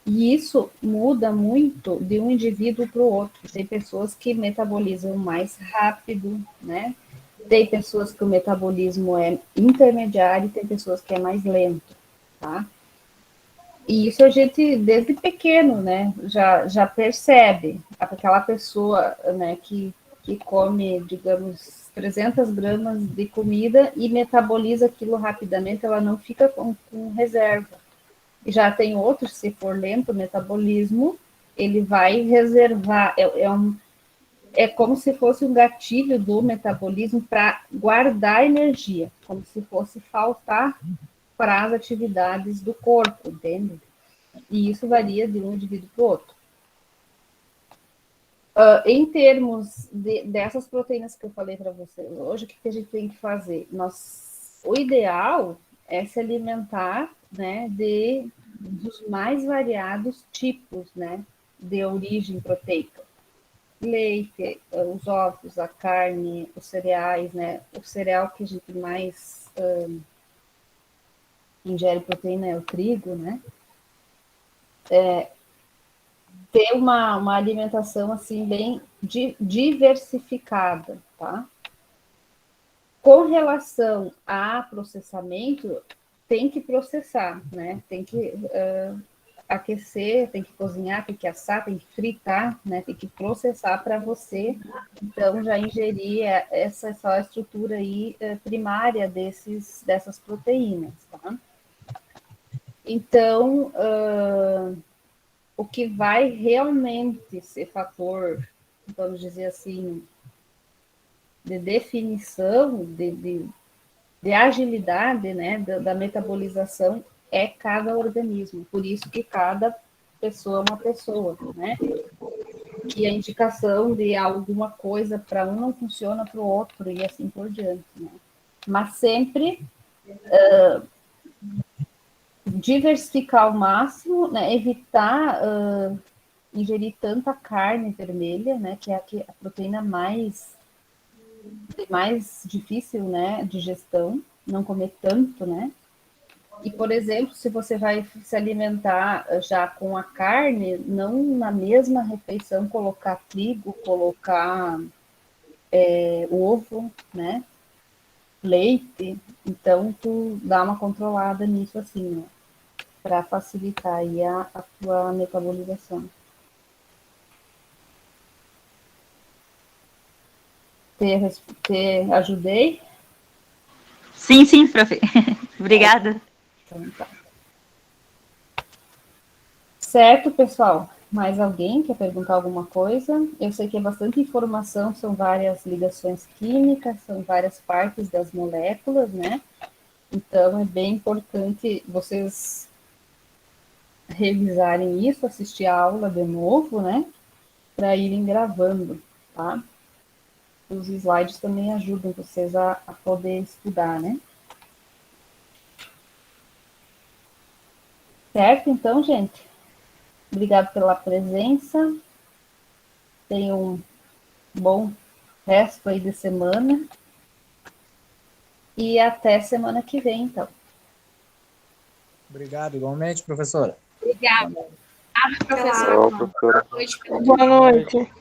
E isso muda muito de um indivíduo para o outro. Tem pessoas que metabolizam mais rápido, né? Tem pessoas que o metabolismo é intermediário, tem pessoas que é mais lento, tá? E isso a gente, desde pequeno, né, já percebe. Aquela pessoa, né, que come, digamos, 300 gramas de comida e metaboliza aquilo rapidamente, ela não fica com reserva. E já tem outros, se for lento o metabolismo, ele vai reservar, é como se fosse um gatilho do metabolismo para guardar energia, como se fosse faltar para as atividades do corpo, entende? E isso varia de um indivíduo para o outro. Em termos dessas proteínas que eu falei para vocês hoje, o que a gente tem que fazer? O ideal é se alimentar, né, dos mais variados tipos, né, de origem proteica. Leite, os ovos, a carne, os cereais, né? O cereal que a gente mais ingere proteína é o trigo, né? Ter uma alimentação assim bem diversificada, tá? Com relação a processamento, tem que processar, né? Tem que aquecer, tem que cozinhar, tem que assar, tem que fritar, né? Tem que processar para você, então, já ingerir essa só estrutura aí primária dessas proteínas, tá? Então, o que vai realmente ser fator, vamos dizer assim, de definição, de agilidade, né, da metabolização é cada organismo. Por isso que cada pessoa é uma pessoa, né? Que a indicação de alguma coisa para um não funciona para o outro e assim por diante, né? Mas sempre diversificar ao máximo, né? Evitar ingerir tanta carne vermelha, né? Que é a proteína mais difícil, né? Digestão, não comer tanto, né? E, por exemplo, se você vai se alimentar já com a carne, não na mesma refeição colocar trigo, colocar ovo, né? Leite. Então, tu dá uma controlada nisso assim, né? Para facilitar aí a tua metabolização. Te ajudei? Sim, prof. Obrigada. Então, tá. Certo, pessoal? Mais alguém quer perguntar alguma coisa? Eu sei que é bastante informação, são várias ligações químicas, são várias partes das moléculas, né? Então, é bem importante vocês revisarem isso, assistir a aula de novo, né? Para irem gravando, tá? os slides também ajudam vocês a poder estudar, né? Certo, então, gente? Obrigado pela presença. Tenham um bom resto aí de semana. E até semana que vem, então. Obrigado, igualmente, professora. Obrigada. Professor. Boa noite. Boa noite.